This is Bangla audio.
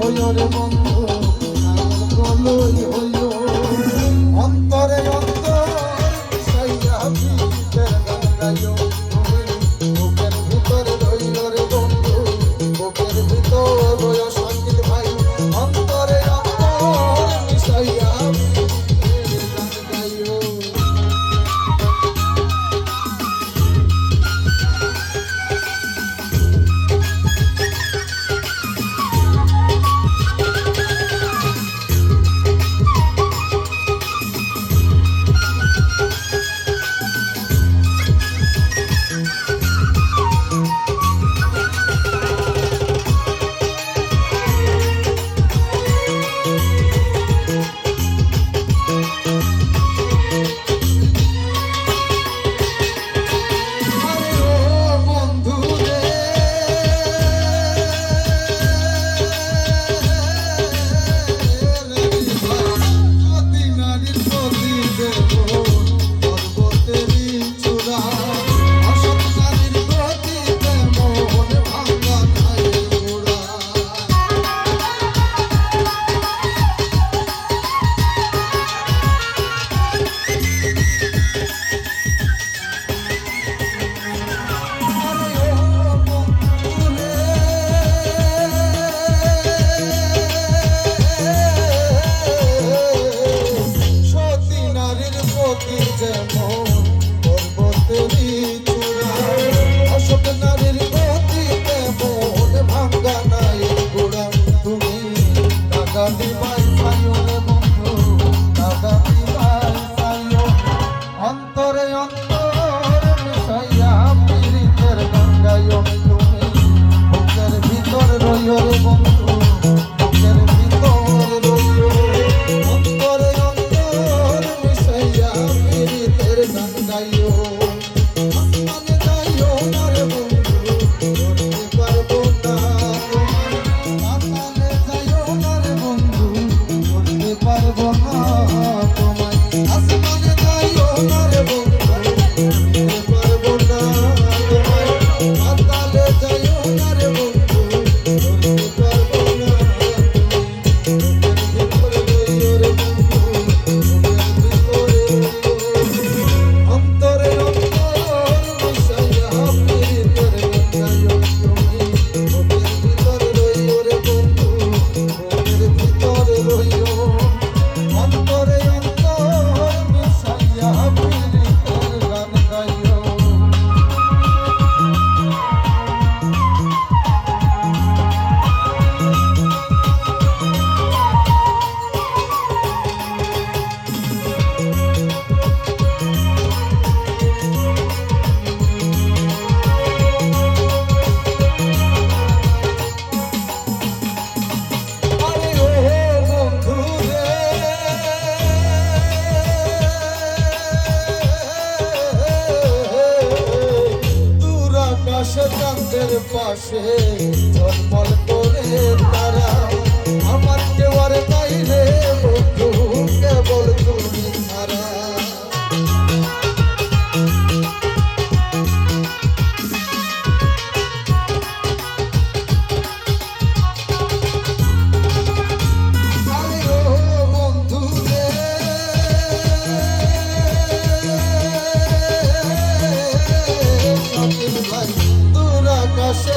হইও রে বন্ধু কলই হইও অন্তরে অন্তর মিশাইয়া গীতের গান গাইও বুকের ভিতর রইল রে বন্ধু বুকের ভিতর রইও সঙ্গীত ভাই অন্তরে অন্তর মিশাইয়া গীতের গান গাইও অন্তরে অন্তর মিশাইয়া পীড়িতের গঙ্গায় তুমি বুকের ভিতর রইও রে বন্ধু বুকের ভিতর রইও অন্তরে অন্তর মিশাইয়া পীড়িতের গঙ্গায় আসমানে যাইও না রে বন্ধু ধরতে পারবো না আসমানে যাইও না রে বন্ধু ধরতে পারবো না তোমায় আসমানে যাইও না রে বন্ধু ধরতে পারবো না তোমায় পাতালে যাইও না রে বন্ধু ধরতে পারবো না বুকের ভিতরে রইও রে বন্ধু বুকের ভিতরে অন্তরে অন্তর মিশাইয়া পীড়িতের গঙ্গায় তুমি বুকের ভিতরে রইও রে বন্ধু বুকের ভিতরে রইও অন্তরে অন্তর মিশাইয়া পীড়িতের গান গাইও চাঁদের পাশে ঝলমল করে তারা আমার কেউ আর নাই রে বন্ধু কেবল তুমি ছাড়া বন্ধু রে ভাই আকাশে